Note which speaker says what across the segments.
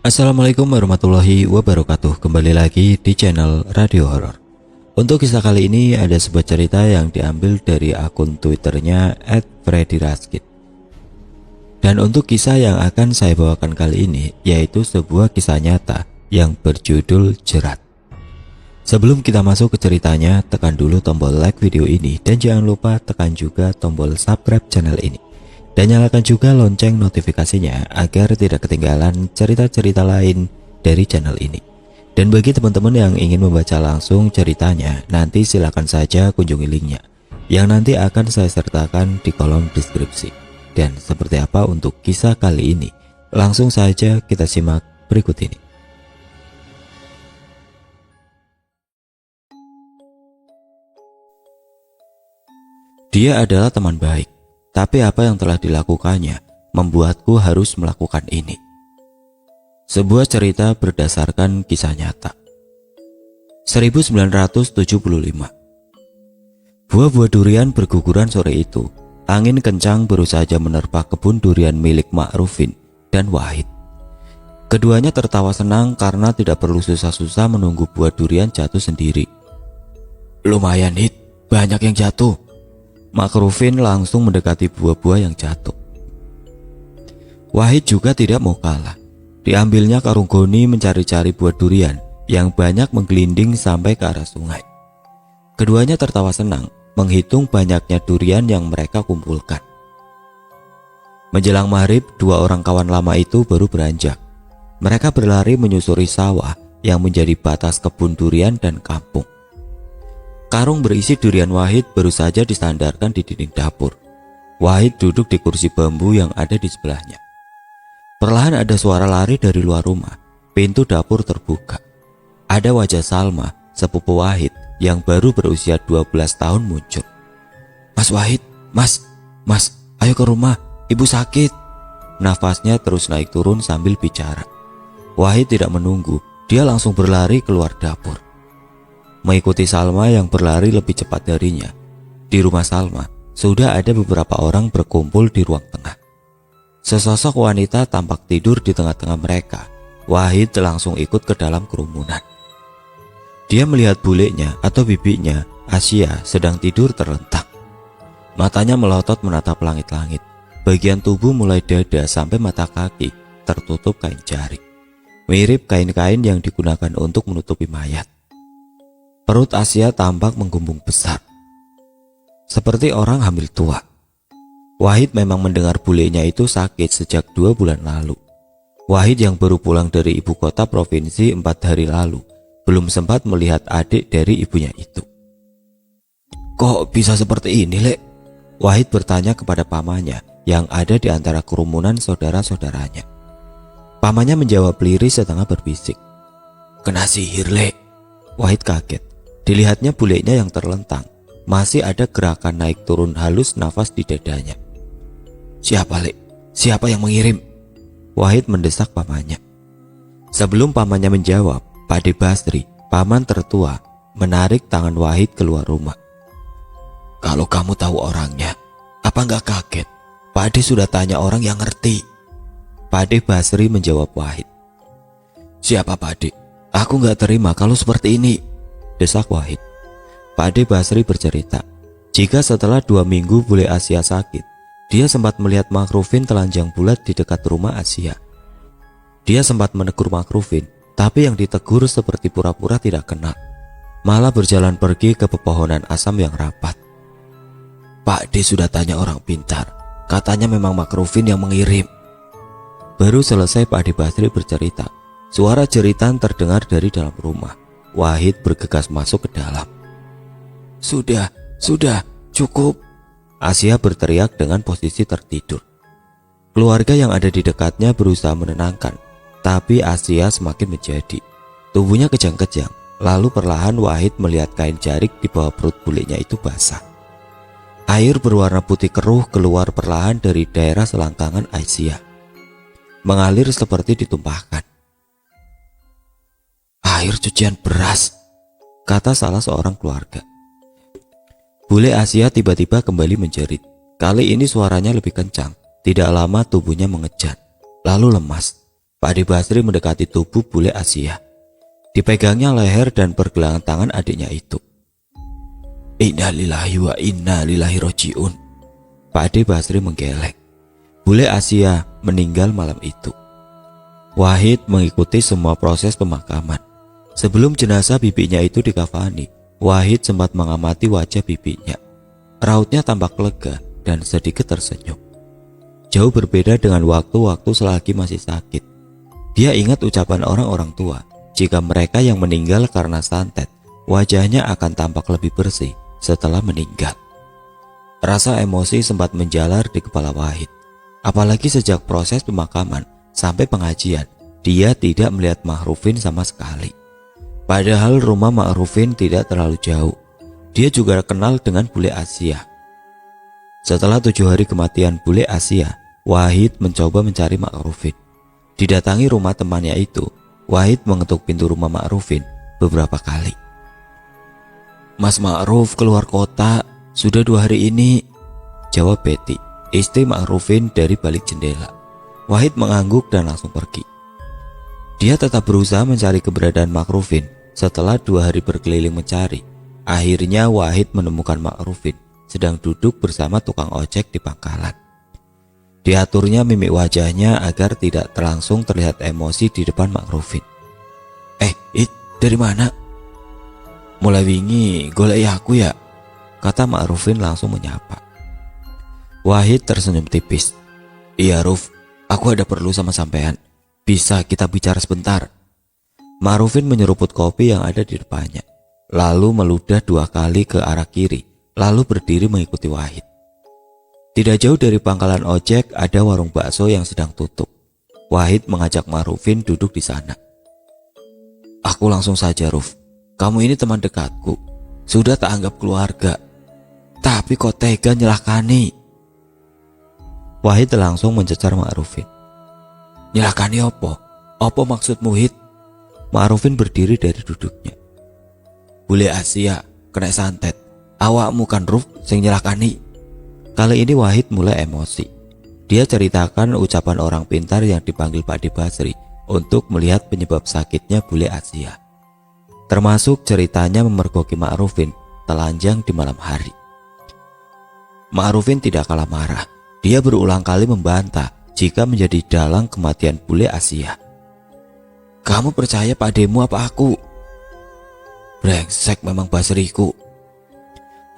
Speaker 1: Assalamualaikum warahmatullahi wabarakatuh. Kembali lagi di channel Radio Horor. Untuk kisah kali ini ada sebuah cerita yang diambil dari akun Twitternya @freddyraskit. Dan untuk kisah yang akan saya bawakan kali ini yaitu sebuah kisah nyata yang berjudul Jerat. Sebelum kita masuk ke ceritanya, tekan dulu tombol like video ini dan jangan lupa tekan juga tombol subscribe channel ini. Dan nyalakan juga lonceng notifikasinya agar tidak ketinggalan cerita-cerita lain dari channel ini. Dan bagi teman-teman yang ingin membaca langsung ceritanya, nanti silakan saja kunjungi linknya yang nanti akan saya sertakan di kolom deskripsi. Dan seperti apa untuk kisah kali ini? Langsung saja kita simak berikut ini. Dia adalah teman baik. Tapi apa yang telah dilakukannya membuatku harus melakukan ini. Sebuah cerita berdasarkan kisah nyata. 1975. Buah-buah durian berguguran sore itu. Angin kencang baru saja menerpa kebun durian milik Ma'rufin dan Wahid. Keduanya tertawa senang karena tidak perlu susah-susah menunggu buah durian jatuh sendiri. Lumayan Hit, banyak yang jatuh. Ma'rufin langsung mendekati buah-buah yang jatuh. Wahid juga tidak mau kalah. Diambilnya karung goni mencari-cari buah durian yang banyak menggelinding sampai ke arah sungai. Keduanya tertawa senang menghitung banyaknya durian yang mereka kumpulkan. Menjelang maghrib, dua orang kawan lama itu baru beranjak. Mereka berlari menyusuri sawah yang menjadi batas kebun durian dan kampung. Karung berisi durian Wahid baru saja disandarkan di dinding dapur. Wahid duduk di kursi bambu yang ada di sebelahnya. Perlahan ada suara lari dari luar rumah. Pintu dapur terbuka. Ada wajah Salma, sepupu Wahid yang baru berusia 12 tahun muncul. Mas Wahid, mas, ayo ke rumah, ibu sakit. Nafasnya terus naik turun sambil bicara. Wahid tidak menunggu, dia langsung berlari keluar dapur. Mengikuti Salma yang berlari lebih cepat darinya. Di rumah Salma, sudah ada beberapa orang berkumpul di ruang tengah. Sesosok wanita tampak tidur di tengah-tengah mereka. Wahid langsung ikut ke dalam kerumunan. Dia melihat bulenya atau bibinya, Asia, sedang tidur terlentang. Matanya melotot menatap langit-langit. Bagian tubuh mulai dada sampai mata kaki tertutup kain jarik. Mirip kain-kain yang digunakan untuk menutupi mayat. Perut Asia tampak menggumpung besar, seperti orang hamil tua. Wahid memang mendengar bulenya itu sakit sejak 2 bulan lalu. Wahid yang baru pulang dari ibu kota provinsi 4 hari lalu, belum sempat melihat adik dari ibunya itu. Kok bisa seperti ini, Lek? Wahid bertanya kepada pamannya yang ada di antara kerumunan saudara-saudaranya. Pamannya menjawab liris setengah berbisik. Kena sihir, Lek. Wahid kaget. Dilihatnya bulenya yang terlentang. Masih ada gerakan naik turun halus nafas di dadanya. Siapa, Lek? Siapa yang mengirim? Wahid mendesak pamannya. Sebelum pamannya menjawab, Pak De Basri, paman tertua, menarik tangan Wahid keluar rumah. Kalau kamu tahu orangnya, apa nggak kaget? Pak De sudah tanya orang yang ngerti. Pak De Basri menjawab Wahid. Siapa Pak De? Aku nggak terima kalau seperti ini, desak Wahid. Pak De Basri bercerita, jika setelah 2 minggu bule Asia sakit, dia sempat melihat Ma'rufin telanjang bulat di dekat rumah Asia. Dia sempat menegur Ma'rufin, tapi yang ditegur seperti pura-pura tidak kenal, malah berjalan pergi ke pepohonan asam yang rapat. Pak De sudah tanya orang pintar, katanya memang Ma'rufin yang mengirim. Baru selesai Pak De Basri bercerita, suara jeritan terdengar dari dalam rumah. Wahid bergegas masuk ke dalam. Sudah, cukup. Asia berteriak dengan posisi tertidur. Keluarga yang ada di dekatnya berusaha menenangkan, tapi Asia semakin menjadi. Tubuhnya kejang-kejang, lalu perlahan Wahid melihat kain jarik di bawah perut bulenya itu basah. Air berwarna putih keruh keluar perlahan dari daerah selangkangan Asia, mengalir seperti ditumpahkan. Air cucian beras, kata salah seorang keluarga. Bule Asia tiba-tiba kembali menjerit. Kali ini suaranya lebih kencang. Tidak lama tubuhnya mengejan, lalu lemas. Pak Ade Basri mendekati tubuh bule Asia. Dipegangnya leher dan pergelangan tangan adiknya itu. Innalillahi wa inna ilaihi rajiun. Pak Ade Basri menggeleng. Bule Asia meninggal malam itu. Wahid mengikuti semua proses pemakaman. Sebelum jenazah bibinya itu dikafani, Wahid sempat mengamati wajah bibinya. Rautnya tampak lega dan sedikit tersenyum. Jauh berbeda dengan waktu-waktu selagi masih sakit. Dia ingat ucapan orang-orang tua, jika mereka yang meninggal karena santet, wajahnya akan tampak lebih bersih setelah meninggal. Rasa emosi sempat menjalar di kepala Wahid. Apalagi sejak proses pemakaman sampai pengajian, dia tidak melihat Ma'rufin sama sekali. Padahal rumah Ma'rufin tidak terlalu jauh. Dia juga kenal dengan bule Asia. Setelah 7 hari kematian bule Asia, Wahid mencoba mencari Ma'rufin. Didatangi rumah temannya itu, Wahid mengetuk pintu rumah Ma'rufin beberapa kali. Mas Ma'ruf keluar kota, sudah 2 hari ini, jawab Betty, istri Ma'rufin dari balik jendela. Wahid mengangguk dan langsung pergi. Dia tetap berusaha mencari keberadaan Ma'rufin. Setelah 2 hari berkeliling mencari, akhirnya Wahid menemukan Ma'rufin sedang duduk bersama tukang ojek di pangkalan. Diaturnya mimik wajahnya agar tidak langsung terlihat emosi di depan Ma'rufin. Dari mana? Mulai wingi golek aku ya, kata Ma'rufin langsung menyapa. Wahid tersenyum tipis. Iya Ruf, aku ada perlu sama sampean. Bisa kita bicara sebentar? Ma'rufin menyeruput kopi yang ada di depannya, lalu meludah 2 kali ke arah kiri, lalu berdiri mengikuti Wahid. Tidak jauh dari pangkalan ojek ada warung bakso yang sedang tutup. Wahid mengajak Ma'rufin duduk di sana. Aku langsung saja Ruf, kamu ini teman dekatku, sudah tak anggap keluarga, tapi kok tega nyelakani? Wahid langsung mencecar Ma'rufin. Nyelakani opo? Opo maksudmu Hid? Ma'rufin berdiri dari duduknya. Bule Asia kena santet, awakmu kan Ruf sing nyelakani. Kali ini Wahid mulai emosi. Dia ceritakan ucapan orang pintar yang dipanggil Pak Ade Basri untuk melihat penyebab sakitnya bule Asia. Termasuk ceritanya memergoki Ma'rufin telanjang di malam hari. Ma'rufin tidak kalah marah. Dia berulang kali membantah jika menjadi dalang kematian bule Asia. Kamu percaya pademu apa aku? Brengsek memang Basriku.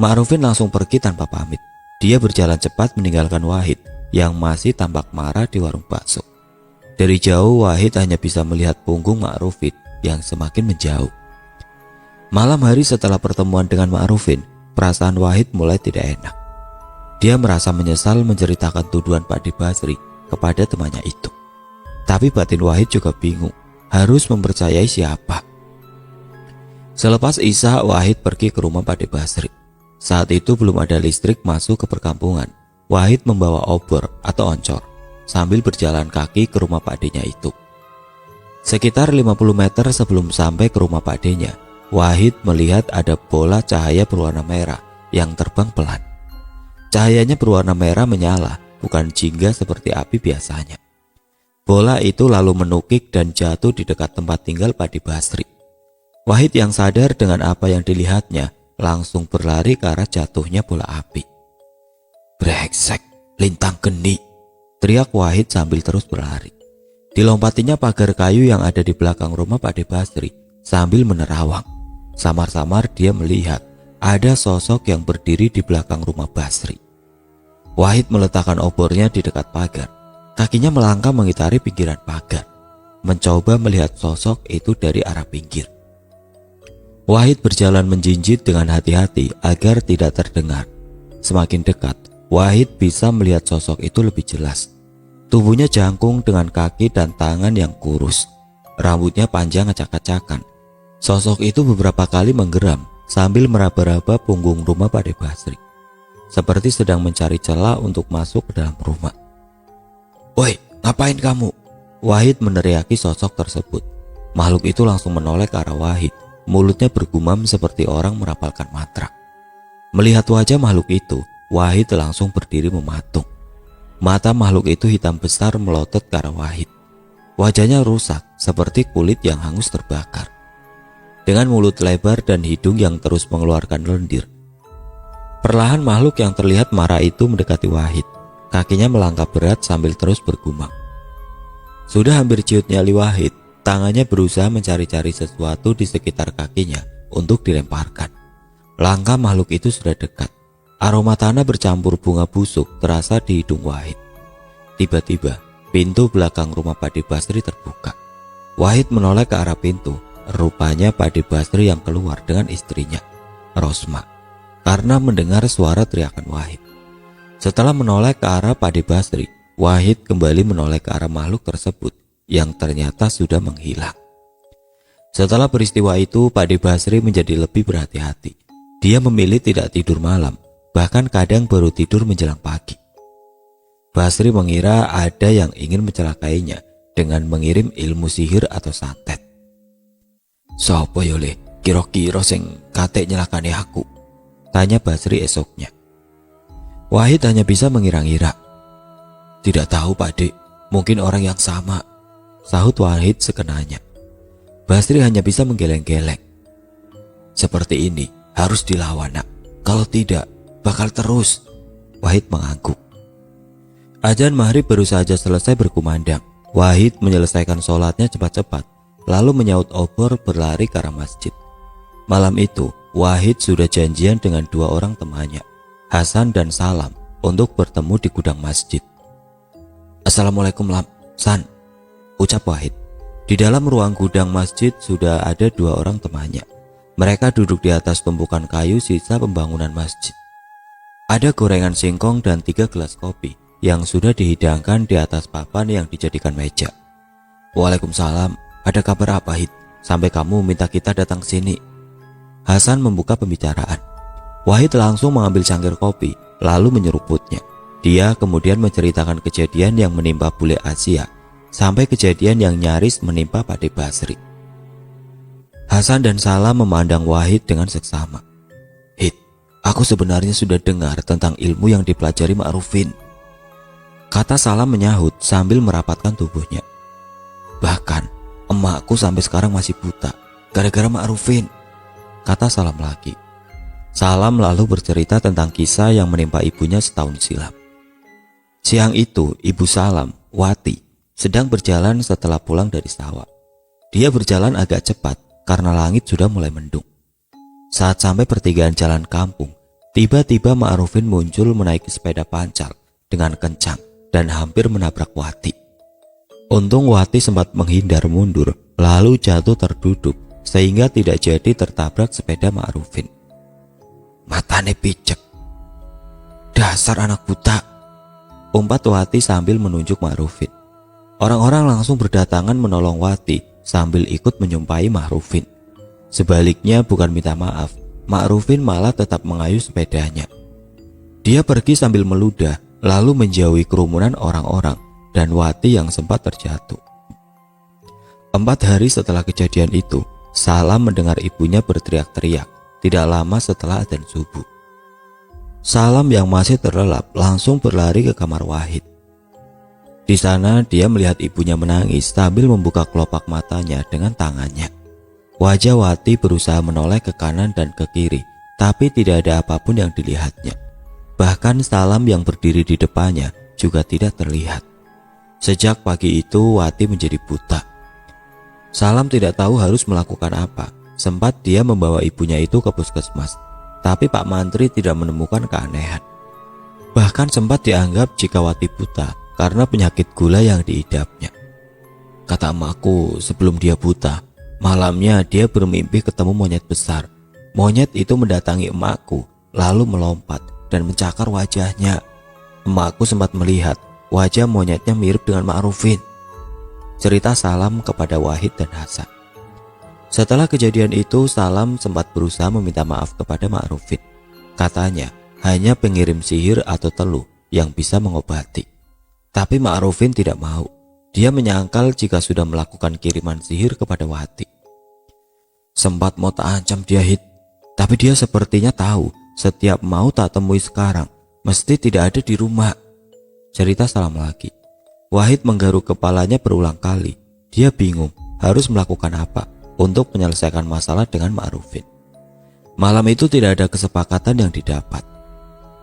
Speaker 1: Ma'rufin langsung pergi tanpa pamit. Dia berjalan cepat meninggalkan Wahid yang masih tampak marah di warung bakso. Dari jauh Wahid hanya bisa melihat punggung Ma'rufin yang semakin menjauh. Malam hari setelah pertemuan dengan Ma'rufin, perasaan Wahid mulai tidak enak. Dia merasa menyesal menceritakan tuduhan Pak Ade Basri kepada temannya itu. Tapi batin Wahid juga bingung harus mempercayai siapa. Selepas Isya, Wahid pergi ke rumah Pak Ade Basri. Saat itu belum ada listrik masuk ke perkampungan. Wahid membawa obor atau oncor sambil berjalan kaki ke rumah Pak Adenya itu. Sekitar 50 meter sebelum sampai ke rumah Pak Adenya, Wahid melihat ada bola cahaya berwarna merah yang terbang pelan. Cahayanya berwarna merah menyala, bukan jingga seperti api biasanya. Bola itu lalu menukik dan jatuh di dekat tempat tinggal Pak Ade Basri. Wahid yang sadar dengan apa yang dilihatnya langsung berlari ke arah jatuhnya bola api. Brengsek, lintang geni, teriak Wahid sambil terus berlari. Dilompatinya pagar kayu yang ada di belakang rumah Pak Ade Basri sambil menerawang. Samar-samar dia melihat ada sosok yang berdiri di belakang rumah Basri. Wahid meletakkan obornya di dekat pagar. Kakinya melangkah mengitari pinggiran pagar, mencoba melihat sosok itu dari arah pinggir. Wahid berjalan menjinjit dengan hati-hati agar tidak terdengar. Semakin dekat, Wahid bisa melihat sosok itu lebih jelas. Tubuhnya jangkung dengan kaki dan tangan yang kurus. Rambutnya panjang acak-acakan. Sosok itu beberapa kali menggeram sambil meraba-raba punggung rumah Pak Ade Basri, seperti sedang mencari celah untuk masuk ke dalam rumah. Woi, ngapain kamu? Wahid meneriaki sosok tersebut. Makhluk itu langsung menoleh ke arah Wahid. Mulutnya bergumam seperti orang merapalkan mantra. Melihat wajah makhluk itu, Wahid langsung berdiri mematung. Mata makhluk itu hitam besar melotot ke arah Wahid. Wajahnya rusak seperti kulit yang hangus terbakar, dengan mulut lebar dan hidung yang terus mengeluarkan lendir. Perlahan makhluk yang terlihat marah itu mendekati Wahid. Kakinya melangkah berat sambil terus bergumam. Sudah hampir ciut nyali Wahid, tangannya berusaha mencari-cari sesuatu di sekitar kakinya untuk dilemparkan. Langkah makhluk itu sudah dekat. Aroma tanah bercampur bunga busuk terasa di hidung Wahid. Tiba-tiba, pintu belakang rumah Pakde Basri terbuka. Wahid menoleh ke arah pintu. Rupanya Pakde Basri yang keluar dengan istrinya, Rosma, karena mendengar suara teriakan Wahid. Setelah menoleh ke arah Pakde Basri, Wahid kembali menoleh ke arah makhluk tersebut yang ternyata sudah menghilang. Setelah peristiwa itu, Pakde Basri menjadi lebih berhati-hati. Dia memilih tidak tidur malam, bahkan kadang baru tidur menjelang pagi. Basri mengira ada yang ingin mencelakainya dengan mengirim ilmu sihir atau santet. "Sopo yo le, kira-kira sing kate nyelakani aku?" tanya Basri esoknya. Wahid hanya bisa mengira-ngira. "Tidak tahu Pakde, mungkin orang yang sama," sahut Wahid sekenanya. Basri hanya bisa menggeleng-geleng. "Seperti ini harus dilawan nak, kalau tidak bakal terus." Wahid mengangguk. Azan maghrib baru saja selesai berkumandang. Wahid menyelesaikan sholatnya cepat-cepat, lalu menyaut obor berlari ke arah masjid. Malam itu Wahid sudah janjian dengan dua orang temannya, Hasan dan Salam, untuk bertemu di gudang masjid. "Assalamualaikum Lam, San," ucap Wahid. Di dalam ruang gudang masjid sudah ada dua orang temannya. Mereka duduk di atas tumpukan kayu sisa pembangunan masjid. Ada gorengan singkong dan 3 gelas kopi yang sudah dihidangkan di atas papan yang dijadikan meja. "Waalaikumsalam, ada kabar apa Hid? Sampai kamu minta kita datang ke sini?" Hasan membuka pembicaraan. Wahid langsung mengambil cangkir kopi, lalu menyeruputnya. Dia kemudian menceritakan kejadian yang menimpa bule Asia, sampai kejadian yang nyaris menimpa Pakde Basri. Hasan dan Salam memandang Wahid dengan seksama. "Hid, aku sebenarnya sudah dengar tentang ilmu yang dipelajari Ma'rufin," kata Salam menyahut sambil merapatkan tubuhnya. "Bahkan emakku sampai sekarang masih buta gara-gara Ma'rufin," kata Salam lagi. Salam lalu bercerita tentang kisah yang menimpa ibunya setahun silam. Siang itu, ibu Salam, Wati, sedang berjalan setelah pulang dari sawah. Dia berjalan agak cepat karena langit sudah mulai mendung. Saat sampai pertigaan jalan kampung, tiba-tiba Ma'rufin muncul menaiki sepeda pancal dengan kencang dan hampir menabrak Wati. Untung Wati sempat menghindar mundur, lalu jatuh terduduk sehingga tidak jadi tertabrak sepeda Ma'rufin. "Matane picek, dasar anak buta," umpat Wati sambil menunjuk Ma'rufin. Orang-orang langsung berdatangan menolong Wati sambil ikut menyumpahi Ma'rufin. Sebaliknya bukan minta maaf, Ma'rufin malah tetap mengayuh sepedanya. Dia pergi sambil meludah, lalu menjauhi kerumunan orang-orang dan Wati yang sempat terjatuh. 4 hari setelah kejadian itu, Salam mendengar ibunya berteriak-teriak tidak lama setelah adzan subuh. Salam yang masih terlelap langsung berlari ke kamar Wahid. Di sana dia melihat ibunya menangis sambil membuka kelopak matanya dengan tangannya. Wajah Wati berusaha menoleh ke kanan dan ke kiri, tapi tidak ada apapun yang dilihatnya. Bahkan Salam yang berdiri di depannya juga tidak terlihat. Sejak pagi itu Wati menjadi buta. Salam tidak tahu harus melakukan apa. Sempat dia membawa ibunya itu ke puskesmas, tapi Pak Mantri tidak menemukan keanehan. Bahkan sempat dianggap jika Wati buta karena penyakit gula yang diidapnya. Kata emakku sebelum dia buta, malamnya dia bermimpi ketemu monyet besar. Monyet itu mendatangi emakku, lalu melompat dan mencakar wajahnya. Emakku sempat melihat wajah monyetnya mirip dengan Ma'rufin. Cerita Salam kepada Wahid dan Hasan. Setelah kejadian itu, Salam sempat berusaha meminta maaf kepada Ma'rufin. Katanya hanya pengirim sihir atau teluh yang bisa mengobati. Tapi Ma'rufin tidak mau. Dia menyangkal jika sudah melakukan kiriman sihir kepada Wati. Sempat mau tak ancam dia Hid, tapi dia sepertinya tahu setiap mau tak temui sekarang mesti tidak ada di rumah. Cerita Salam lagi. Wahid menggaruk kepalanya berulang kali Dia bingung harus melakukan apa untuk menyelesaikan masalah dengan Ma'rufin. Malam itu tidak ada kesepakatan yang didapat.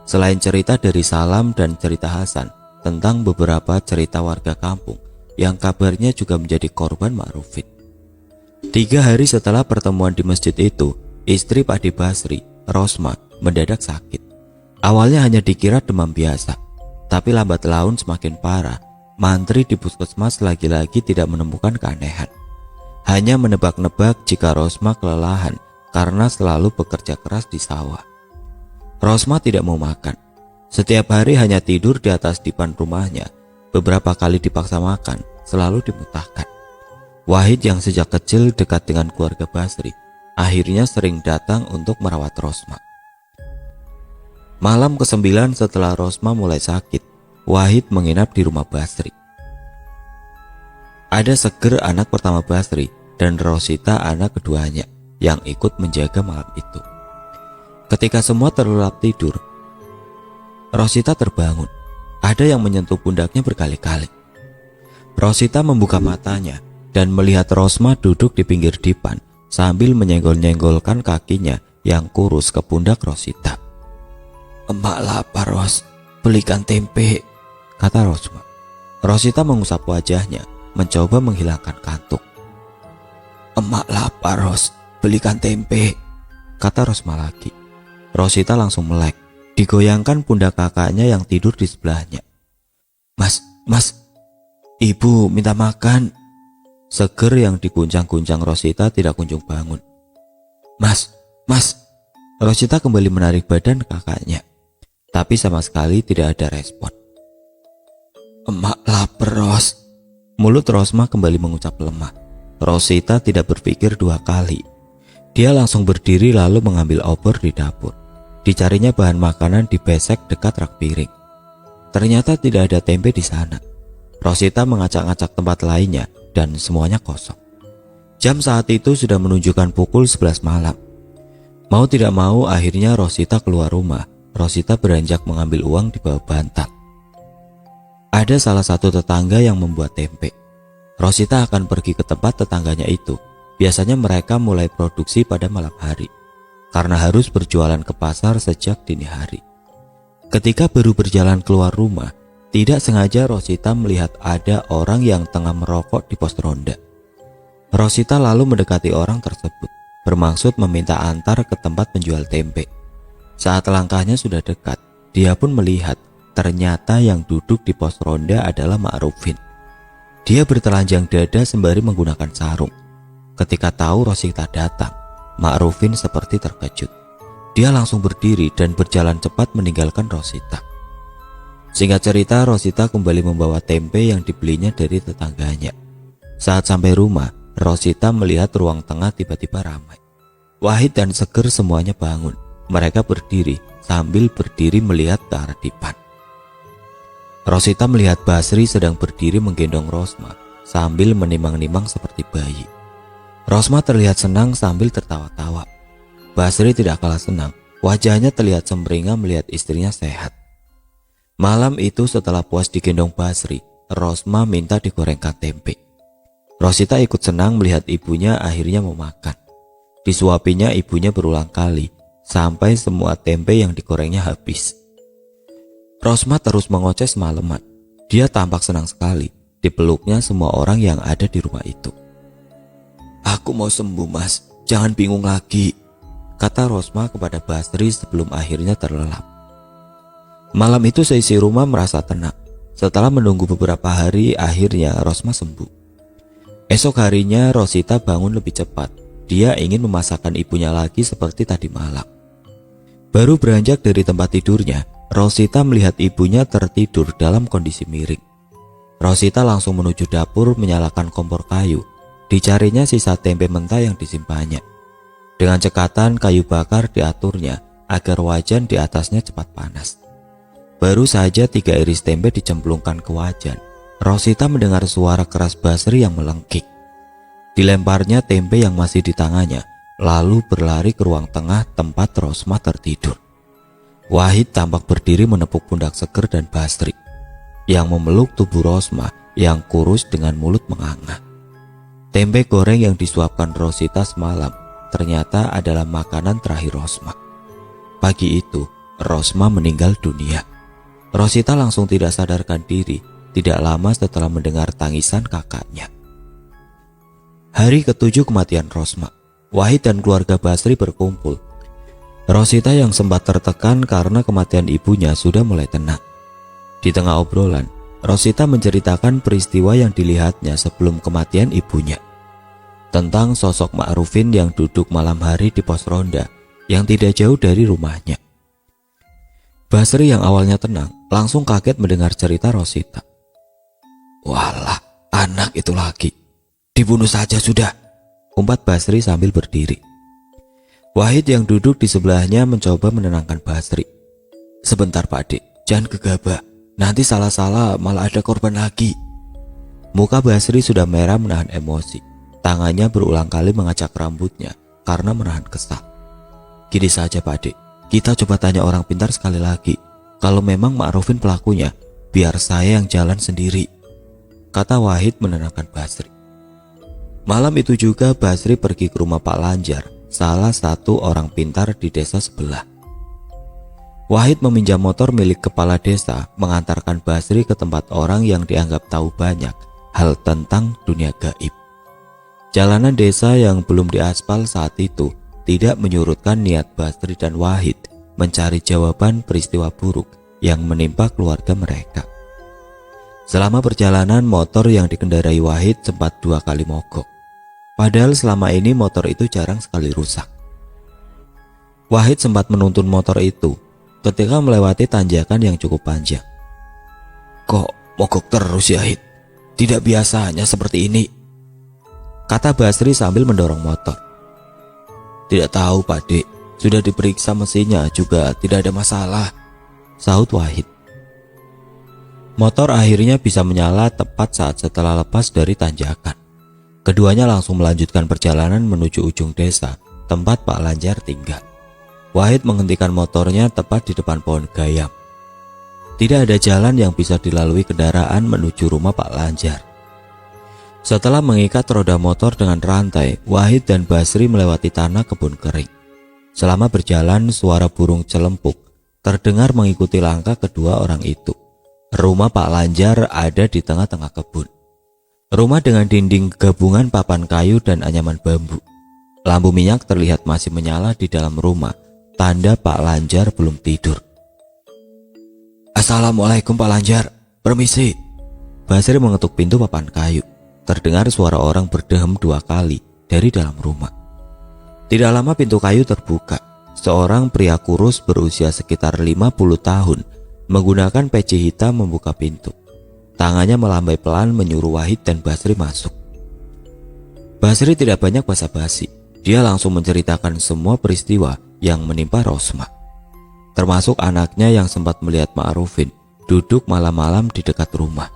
Speaker 1: Selain cerita dari Salam dan cerita Hasan tentang beberapa cerita warga kampung yang kabarnya juga menjadi korban Ma'rufin. 3 hari setelah pertemuan di masjid itu, istri Pak Di Basri, Rosma, mendadak sakit. Awalnya hanya dikira demam biasa, tapi lambat laun semakin parah. Mantri di puskesmas lagi-lagi tidak menemukan keanehan. Hanya menebak-nebak jika Rosma kelelahan karena selalu bekerja keras di sawah. Rosma tidak mau makan. Setiap hari hanya tidur di atas dipan rumahnya. Beberapa kali dipaksa makan, selalu dimutahkan. Wahid yang sejak kecil dekat dengan keluarga Basri, akhirnya sering datang untuk merawat Rosma. Malam ke-9 setelah Rosma mulai sakit, Wahid menginap di rumah Basri. Ada Seger, anak pertama Basri, dan Rosita, anak keduanya, yang ikut menjaga malam itu. Ketika semua terlelap tidur, Rosita terbangun. Ada yang menyentuh pundaknya berkali-kali. Rosita membuka matanya dan melihat Rosma duduk di pinggir dipan sambil menyenggol-nyenggolkan kakinya yang kurus ke pundak Rosita. "Emak lapar, Ros, belikan tempe," kata Rosma. Rosita mengusap wajahnya, mencoba menghilangkan kantuk. "Emak lapar, Ros, belikan tempe," kata Rosma lagi. Rosita langsung melek, digoyangkan pundak kakaknya yang tidur di sebelahnya. Mas, ibu minta makan." Seger yang diguncang-guncang Rosita tidak kunjung bangun. Mas. Rosita kembali menarik badan kakaknya, tapi sama sekali tidak ada respon. "Emak lapar, Ros." Mulut Rosma kembali mengucap lemah. Rosita tidak berpikir 2 kali. Dia langsung berdiri lalu mengambil obor di dapur. Dicarinya bahan makanan di besek dekat rak piring. Ternyata tidak ada tempe di sana. Rosita mengacak-acak tempat lainnya dan semuanya kosong. Jam saat itu sudah menunjukkan pukul 11 malam. Mau tidak mau akhirnya Rosita keluar rumah. Rosita beranjak mengambil uang di bawah bantal. Ada salah satu tetangga yang membuat tempe. Rosita akan pergi ke tempat tetangganya itu. Biasanya mereka mulai produksi pada malam hari, karena harus berjualan ke pasar sejak dini hari. Ketika baru berjalan keluar rumah, tidak sengaja Rosita melihat ada orang yang tengah merokok di pos ronda. Rosita lalu mendekati orang tersebut, bermaksud meminta antar ke tempat penjual tempe. Saat langkahnya sudah dekat, dia pun melihat ternyata yang duduk di pos ronda adalah Ma'rufin. Dia bertelanjang dada sembari menggunakan sarung. Ketika tahu Rosita datang, Ma'rufin seperti terkejut. Dia langsung berdiri dan berjalan cepat meninggalkan Rosita. Singkat cerita, Rosita kembali membawa tempe yang dibelinya dari tetangganya. Saat sampai rumah, Rosita melihat ruang tengah tiba-tiba ramai. Wahid dan Seger semuanya bangun. Mereka berdiri sambil berdiri melihat ke arah dipan. Rosita melihat Basri sedang berdiri menggendong Rosma sambil menimang-nimang seperti bayi. Rosma terlihat senang sambil tertawa-tawa. Basri tidak kalah senang. Wajahnya terlihat sumringah melihat istrinya sehat. Malam itu setelah puas digendong Basri, Rosma minta digorengkan tempe. Rosita ikut senang melihat ibunya akhirnya mau makan. Disuapinya ibunya berulang kali, sampai semua tempe yang digorengnya habis. Rosma terus mengoceh semalaman. Dia tampak senang sekali, dipeluknya semua orang yang ada di rumah itu. "Aku mau sembuh, Mas, jangan bingung lagi," kata Rosma kepada Basri sebelum akhirnya terlelap. Malam itu seisi rumah merasa tenang. Setelah menunggu beberapa hari, akhirnya Rosma sembuh. Esok harinya Rosita bangun lebih cepat. Dia ingin memasakkan ibunya lagi seperti tadi malam. Baru beranjak dari tempat tidurnya, Rosita melihat ibunya tertidur dalam kondisi miring. Rosita langsung menuju dapur menyalakan kompor kayu. Dicarinya sisa tempe mentah yang disimpannya. Dengan cekatan kayu bakar diaturnya agar wajan di atasnya cepat panas. Baru saja 3 iris tempe dicemplungkan ke wajan, Rosita mendengar suara keras Basri yang melengking. Dilemparnya tempe yang masih di tangannya, lalu berlari ke ruang tengah tempat Rosma tertidur. Wahid tampak berdiri menepuk pundak Seger dan Basri, yang memeluk tubuh Rosma yang kurus dengan mulut menganga. Tempe goreng yang disuapkan Rosita semalam ternyata adalah makanan terakhir Rosma. Pagi itu, Rosma meninggal dunia. Rosita langsung tidak sadarkan diri tidak lama setelah mendengar tangisan kakaknya. Hari ke-7 kematian Rosma, Wahid dan keluarga Basri berkumpul. Rosita yang sempat tertekan karena kematian ibunya sudah mulai tenang. Di tengah obrolan, Rosita menceritakan peristiwa yang dilihatnya sebelum kematian ibunya. Tentang sosok Ma'rufin yang duduk malam hari di pos ronda yang tidak jauh dari rumahnya. Basri yang awalnya tenang langsung kaget mendengar cerita Rosita. "Walah, anak itu lagi. Dibunuh saja sudah," umpat Basri sambil berdiri. Wahid yang duduk di sebelahnya mencoba menenangkan Basri. "Sebentar Pak Dik, jangan gegabah. Nanti salah-salah malah ada korban lagi." Muka Basri sudah merah menahan emosi. Tangannya berulang kali mengacak rambutnya karena menahan kesal. "Gini saja Pak Dik, kita coba tanya orang pintar sekali lagi. Kalau memang Ma'rufin pelakunya, biar saya yang jalan sendiri," kata Wahid menenangkan Basri. Malam itu juga Basri pergi ke rumah Pak Lanjar, salah satu orang pintar di desa sebelah. Wahid meminjam motor milik kepala desa mengantarkan Basri ke tempat orang yang dianggap tahu banyak hal tentang dunia gaib. Jalanan desa yang belum diaspal saat itu tidak menyurutkan niat Basri dan Wahid mencari jawaban peristiwa buruk yang menimpa keluarga mereka. Selama perjalanan, motor yang dikendarai Wahid sempat 2 kali mogok. Padahal selama ini motor itu jarang sekali rusak. Wahid sempat menuntun motor itu ketika melewati tanjakan yang cukup panjang. "Kok mogok terus ya Hid? Tidak biasanya seperti ini," kata Basri sambil mendorong motor. "Tidak tahu Pak Dik, sudah diperiksa mesinnya juga tidak ada masalah," sahut Wahid. Motor akhirnya bisa menyala tepat saat setelah lepas dari tanjakan. Keduanya langsung melanjutkan perjalanan menuju ujung desa, tempat Pak Lanjar tinggal. Wahid menghentikan motornya tepat di depan pohon gayam. Tidak ada jalan yang bisa dilalui kendaraan menuju rumah Pak Lanjar. Setelah mengikat roda motor dengan rantai, Wahid dan Basri melewati tanah kebun kering. Selama berjalan, suara burung celempuk terdengar mengikuti langkah kedua orang itu. Rumah Pak Lanjar ada di tengah-tengah kebun. Rumah dengan dinding gabungan papan kayu dan anyaman bambu. Lampu minyak terlihat masih menyala di dalam rumah, tanda Pak Lanjar belum tidur. "Assalamualaikum Pak Lanjar, permisi." Basri mengetuk pintu papan kayu. Terdengar suara orang berdehem 2 kali dari dalam rumah. Tidak lama pintu kayu terbuka. Seorang pria kurus berusia sekitar 50 tahun menggunakan peci hitam membuka pintu. Tangannya melambai pelan menyuruh Wahid dan Basri masuk. Basri tidak banyak basa-basi. Dia langsung menceritakan semua peristiwa yang menimpa Rosma, termasuk anaknya yang sempat melihat Ma'rufin duduk malam-malam di dekat rumah.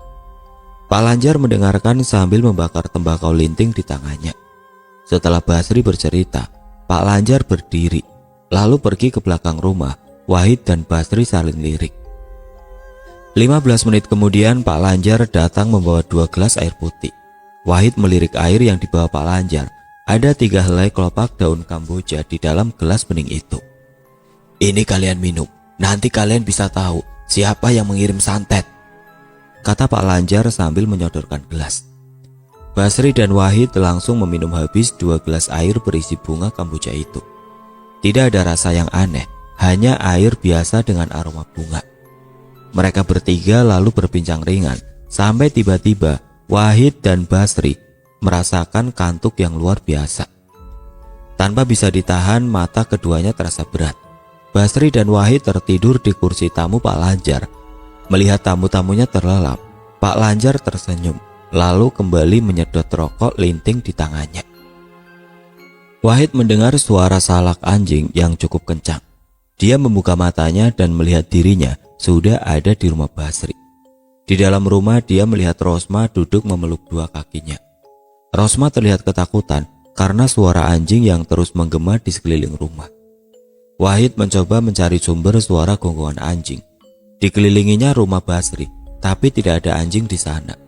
Speaker 1: Pak Lanjar mendengarkan sambil membakar tembakau linting di tangannya. Setelah Basri bercerita, Pak Lanjar berdiri, lalu pergi ke belakang rumah. Wahid dan Basri saling lirik. 15 menit kemudian Pak Lanjar datang membawa 2 gelas air putih. Wahid melirik air yang dibawa Pak Lanjar. Ada 3 helai kelopak daun kamboja di dalam gelas bening itu. "Ini kalian minum, nanti kalian bisa tahu siapa yang mengirim santet," kata Pak Lanjar sambil menyodorkan gelas. Basri dan Wahid langsung meminum habis 2 gelas air berisi bunga kamboja itu. Tidak ada rasa yang aneh, hanya air biasa dengan aroma bunga. Mereka bertiga lalu berbincang ringan sampai tiba-tiba Wahid dan Basri merasakan kantuk yang luar biasa. Tanpa bisa ditahan, mata keduanya terasa berat. Basri dan Wahid tertidur di kursi tamu Pak Lanjar. Melihat tamu-tamunya terlelap, Pak Lanjar tersenyum, lalu kembali menyedot rokok linting di tangannya. Wahid mendengar suara salak anjing yang cukup kencang. Dia membuka matanya dan melihat dirinya sudah ada di rumah Basri. Di dalam rumah dia melihat Rosma duduk memeluk 2 kakinya. Rosma terlihat ketakutan karena suara anjing yang terus menggema di sekeliling rumah. Wahid mencoba mencari sumber suara gonggongan anjing. Dikelilinginya rumah Basri, tapi tidak ada anjing di sana.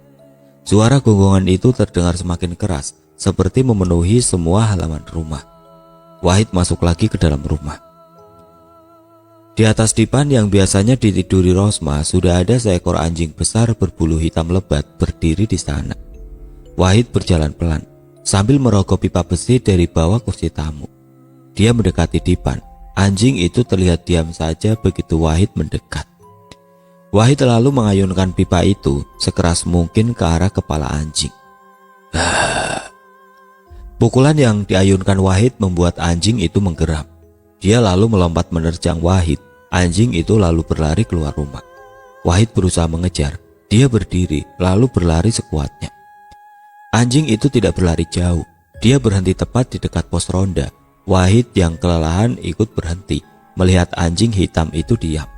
Speaker 1: Suara gonggongan itu terdengar semakin keras seperti memenuhi semua halaman rumah. Wahid masuk lagi ke dalam rumah. Di atas dipan yang biasanya ditiduri Rosma sudah ada seekor anjing besar berbulu hitam lebat berdiri di sana. Wahid berjalan pelan sambil merogoh pipa besi dari bawah kursi tamu. Dia mendekati dipan. Anjing itu terlihat diam saja begitu Wahid mendekat. Wahid lalu mengayunkan pipa itu sekeras mungkin ke arah kepala anjing. Pukulan yang diayunkan Wahid membuat anjing itu menggeram. Dia lalu melompat menerjang Wahid. Anjing itu lalu berlari keluar rumah. Wahid berusaha mengejar. Dia berdiri lalu berlari sekuatnya. Anjing itu tidak berlari jauh. Dia berhenti tepat di dekat pos ronda. Wahid yang kelelahan ikut berhenti melihat anjing hitam itu diam.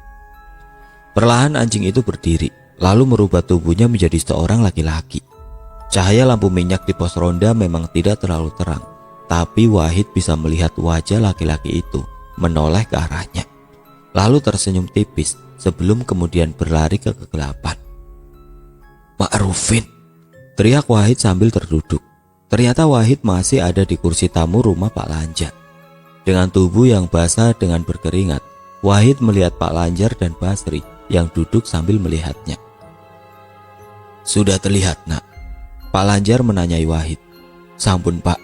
Speaker 1: Perlahan anjing itu berdiri lalu merubah tubuhnya menjadi seorang laki-laki. Cahaya lampu minyak di pos ronda memang tidak terlalu terang, tapi Wahid bisa melihat wajah laki-laki itu menoleh ke arahnya, lalu tersenyum tipis sebelum kemudian berlari ke kegelapan. "Ma'rufin!" teriak Wahid sambil terduduk. Ternyata Wahid masih ada di kursi tamu rumah Pak Lanjar. Dengan tubuh yang basah dengan berkeringat, Wahid melihat Pak Lanjar dan Basri yang duduk sambil melihatnya. "Sudah terlihat, Nak?" Pak Lanjar menanyai Wahid. "Sampun, Pak.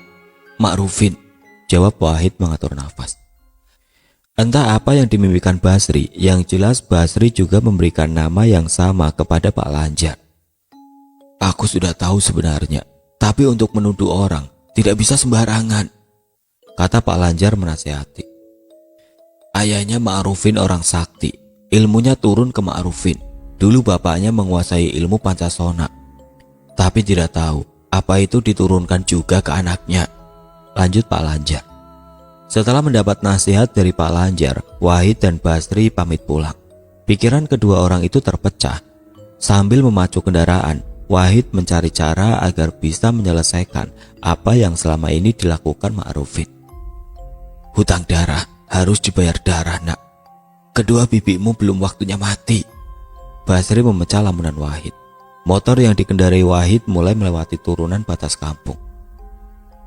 Speaker 1: Ma'rufin," jawab Wahid mengatur nafas. Entah apa yang dimimpikan Basri, yang jelas Basri juga memberikan nama yang sama kepada Pak Lanjar. "Aku sudah tahu sebenarnya, tapi untuk menuduh orang tidak bisa sembarangan," kata Pak Lanjar menasihati. "Ayahnya Ma'rufin orang sakti, ilmunya turun ke Ma'rufin. Dulu bapaknya menguasai ilmu Pancasona, tapi tidak tahu apa itu diturunkan juga ke anaknya," lanjut Pak Lanjar. Setelah mendapat nasihat dari Pak Lanjar, Wahid dan Basri pamit pulang. Pikiran kedua orang itu terpecah. Sambil memacu kendaraan, Wahid mencari cara agar bisa menyelesaikan apa yang selama ini dilakukan Ma'rufin. "Hutang darah harus dibayar darah, Nak. Kedua bibimu belum waktunya mati." Basri memecah lamunan Wahid. Motor yang dikendarai Wahid mulai melewati turunan batas kampung.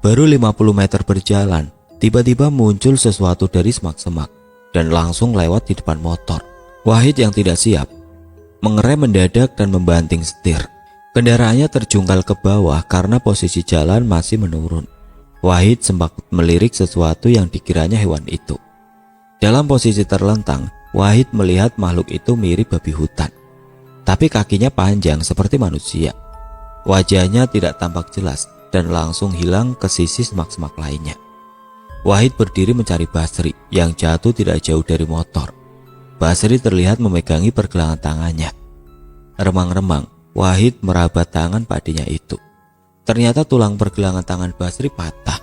Speaker 1: Baru 50 meter berjalan, tiba-tiba muncul sesuatu dari semak-semak dan langsung lewat di depan motor. Wahid yang tidak siap mengerem mendadak dan membanting setir. Kendaraannya terjungkal ke bawah karena posisi jalan masih menurun. Wahid sempat melirik sesuatu yang dikiranya hewan itu. Dalam posisi terlentang, Wahid melihat makhluk itu mirip babi hutan, tapi kakinya panjang seperti manusia. Wajahnya tidak tampak jelas dan langsung hilang ke sisi semak-semak lainnya. Wahid berdiri mencari Basri yang jatuh tidak jauh dari motor. Basri terlihat memegangi pergelangan tangannya. Remang-remang, Wahid meraba tangan padinya itu. Ternyata tulang pergelangan tangan Basri patah.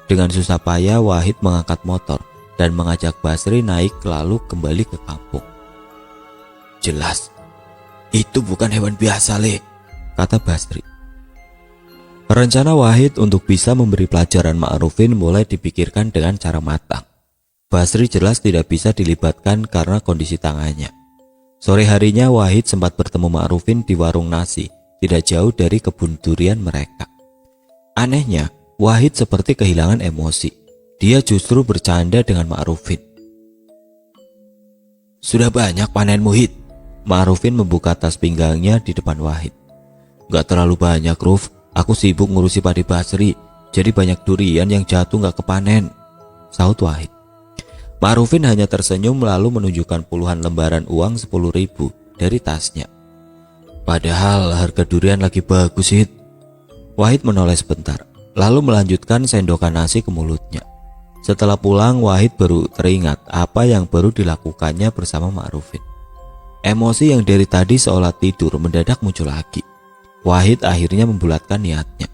Speaker 1: Dengan susah payah Wahid mengangkat motor dan mengajak Basri naik lalu kembali ke kampung. "Jelas itu bukan hewan biasa, Le," kata Basri. Rencana Wahid untuk bisa memberi pelajaran Ma'rufin mulai dipikirkan dengan cara matang. Basri jelas tidak bisa dilibatkan karena kondisi tangannya. Sore harinya Wahid sempat bertemu Ma'rufin di warung nasi, tidak jauh dari kebun durian mereka. Anehnya, Wahid seperti kehilangan emosi. Dia justru bercanda dengan Ma'rufin. "Sudah banyak panenmu, Hid?" Ma'rufin membuka tas pinggangnya di depan Wahid. "Gak terlalu banyak, Ruf. Aku sibuk ngurusi padi Basri, jadi banyak durian yang jatuh gak kepanen," sahut Wahid. Ma'rufin hanya tersenyum lalu menunjukkan puluhan lembaran uang 10.000 dari tasnya. "Padahal harga durian lagi bagus, Hid." Wahid menoleh sebentar, lalu melanjutkan sendokan nasi ke mulutnya. Setelah pulang, Wahid baru teringat apa yang baru dilakukannya bersama Ma'rufin. Emosi yang dari tadi seolah tidur mendadak muncul lagi. Wahid akhirnya membulatkan niatnya.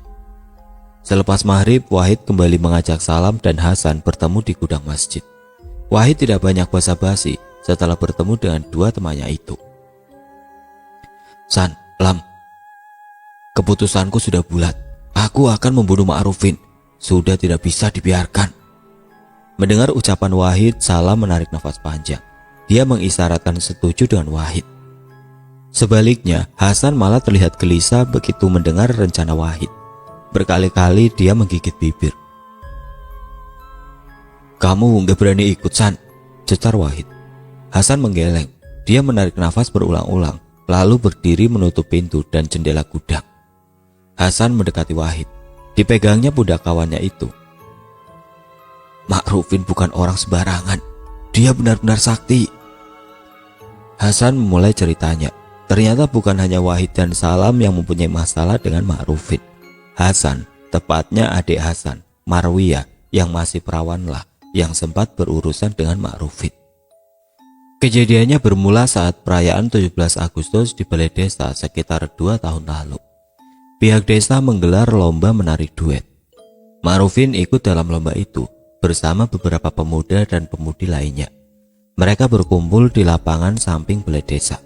Speaker 1: Selepas maghrib, Wahid kembali mengajak Salam dan Hasan bertemu di gudang masjid. Wahid tidak banyak basa-basi setelah bertemu dengan dua temannya itu. "San, Lam, keputusanku sudah bulat. Aku akan membunuh Ma'rufin. Sudah tidak bisa dibiarkan." Mendengar ucapan Wahid, Salam menarik nafas panjang. Dia mengisyaratkan setuju dengan Wahid. Sebaliknya, Hasan malah terlihat gelisah begitu mendengar rencana Wahid. Berkali-kali dia menggigit bibir. "Kamu gak berani ikut, San?" cecar Wahid. Hasan menggeleng. Dia menarik nafas berulang-ulang, lalu berdiri menutup pintu dan jendela gudang. Hasan mendekati Wahid. Dipegangnya pundak kawannya itu. "Ma'rufin bukan orang sembarangan. Dia benar-benar sakti." Hasan memulai ceritanya. Ternyata bukan hanya Wahid dan Salam yang mempunyai masalah dengan Ma'rufin. Hasan, tepatnya adik Hasan, Marwiyah, yang masih perawanlah, yang sempat berurusan dengan Ma'rufin. Kejadiannya bermula saat perayaan 17 Agustus di balai desa sekitar 2 tahun lalu. Pihak desa menggelar lomba menari duet. Ma'rufin ikut dalam lomba itu bersama beberapa pemuda dan pemudi lainnya. Mereka berkumpul di lapangan samping balai desa.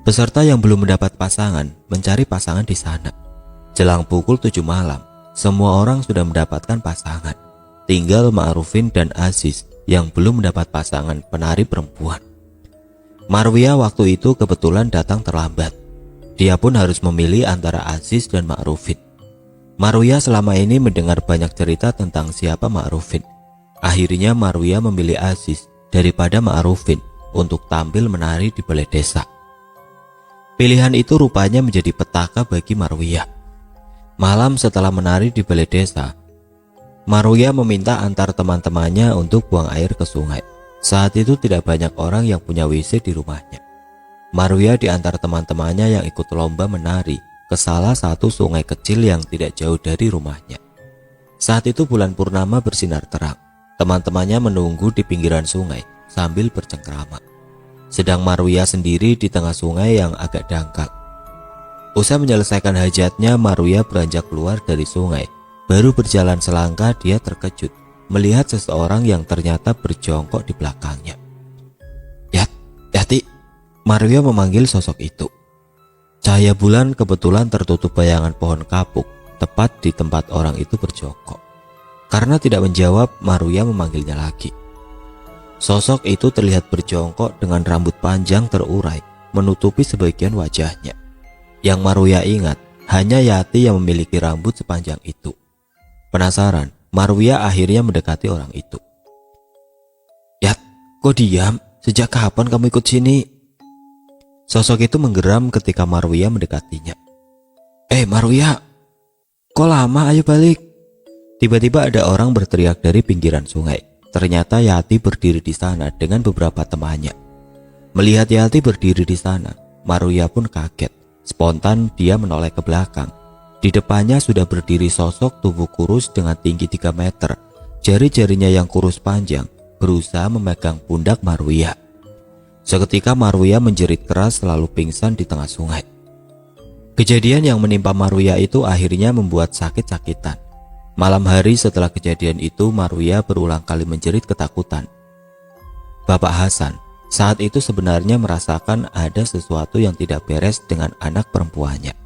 Speaker 1: Peserta yang belum mendapat pasangan mencari pasangan di sana. Jelang pukul 7 malam, semua orang sudah mendapatkan pasangan. Tinggal Ma'rufin dan Aziz yang belum mendapat pasangan penari perempuan. Marwiyah waktu itu kebetulan datang terlambat. Dia pun harus memilih antara Aziz dan Ma'rufin. Marwiyah selama ini mendengar banyak cerita tentang siapa Ma'rufin. Akhirnya Marwiyah memilih Aziz daripada Ma'rufin untuk tampil menari di balai desa. Pilihan itu rupanya menjadi petaka bagi Marwiyah. Malam setelah menari di balai desa, Marwiyah meminta antar teman-temannya untuk buang air ke sungai. Saat itu tidak banyak orang yang punya WC di rumahnya. Marwiyah diantar teman-temannya yang ikut lomba menari ke salah satu sungai kecil yang tidak jauh dari rumahnya. Saat itu bulan purnama bersinar terang. Teman-temannya menunggu di pinggiran sungai sambil bercengkrama. Sedang Marwiyah sendiri di tengah sungai yang agak dangkal. Usai menyelesaikan hajatnya, Marwiyah beranjak keluar dari sungai. Baru berjalan selangkah dia terkejut melihat seseorang yang ternyata berjongkok di belakangnya. "Yati," Marwiyah memanggil sosok itu. Cahaya bulan kebetulan tertutup bayangan pohon kapuk tepat di tempat orang itu berjongkok. Karena tidak menjawab, Marwiyah memanggilnya lagi. Sosok itu terlihat berjongkok dengan rambut panjang terurai menutupi sebagian wajahnya. Yang Marwiyah ingat hanya Yati yang memiliki rambut sepanjang itu. Penasaran, Marwiyah akhirnya mendekati orang itu. "Yat, kok diam? Sejak kapan kamu ikut sini?" Sosok itu menggeram ketika Marwiyah mendekatinya. Marwiyah, kok lama? Ayo balik." Tiba-tiba ada orang berteriak dari pinggiran sungai. Ternyata Yati berdiri di sana dengan beberapa temannya. Melihat Yati berdiri di sana, Marwiyah pun kaget. Spontan dia menoleh ke belakang. Di depannya sudah berdiri sosok tubuh kurus dengan tinggi 3 meter. Jari-jarinya yang kurus panjang berusaha memegang pundak Marwiyah. Seketika Marwiyah menjerit keras lalu pingsan di tengah sungai. Kejadian yang menimpa Marwiyah itu akhirnya membuat sakit-sakitan. Malam hari setelah kejadian itu, Marwiyah berulang kali menjerit ketakutan. Bapak Hasan saat itu sebenarnya merasakan ada sesuatu yang tidak beres dengan anak perempuannya.